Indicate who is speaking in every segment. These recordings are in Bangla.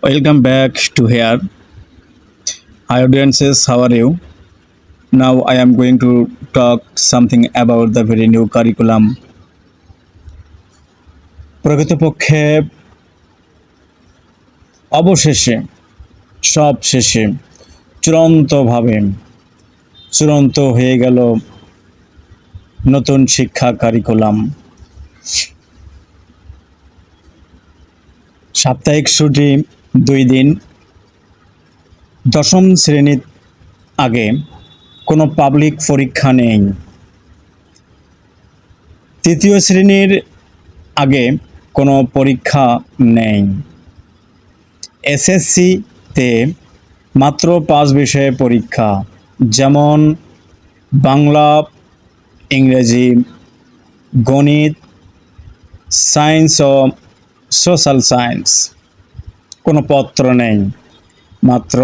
Speaker 1: Welcome back to here. Hi audiences, how are you? Now I am going to talk something about the very new curriculum. প্রকৃতপক্ষে অবশেষে সব শেষে চূড়ান্তভাবে চূড়ান্ত হয়ে গেল নতুন শিক্ষা কারিকুলাম। সাপ্তাহিক ছুটি 2 দিন। দশম শ্রেণীর আগে কোনো পাবলিক পরীক্ষা নেই। তৃতীয় শ্রেণীর আগে কোনো পরীক্ষা নেই। এসএসসিতে মাত্র 5 বিষয়ে পরীক্ষা, যেমন বাংলা, ইংরেজি, গণিত, সায়েন্স ও সোশ্যাল সায়েন্স। কোনো পত্র নেই, মাত্র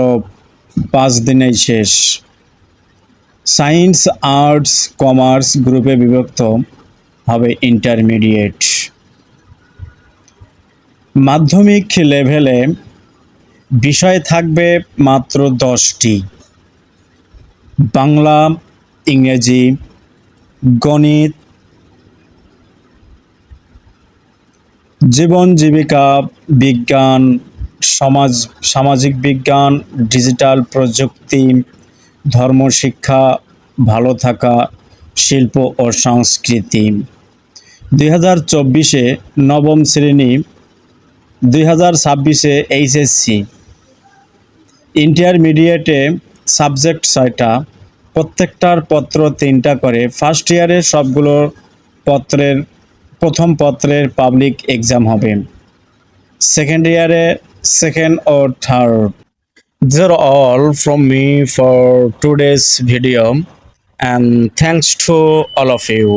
Speaker 1: 5 দিনেই শেষ। সায়েন্স, আর্টস, কমার্স গ্রুপে বিভক্ত হবে ইন্টারমিডিয়েট। মাধ্যমিক লেভেলে বিষয় থাকবে মাত্র 10টি: বাংলা, ইংরেজি, গণিত, জীবন জীবিকা, বিজ্ঞান, সামাজিক বিজ্ঞান, ডিজিটাল প্রযুক্তি, ধর্মশিক্ষা, ভালো থাকা, শিল্প ও সংস্কৃতি। 2024-এ নবম শ্রেণী, 2026-এ এইচএসসি। ইন্টারমিডিয়েটে সাবজেক্ট 6টা, প্রত্যেকটার পত্র 3টা করে। ফার্স্ট ইয়ারে সবগুলো পত্রের প্রথম পত্রের পাবলিক এক্সাম হবে। সেকেন্ড ইয়ারে সেকেন্ড ও third. These are all from me for today's video, and thanks to all of you.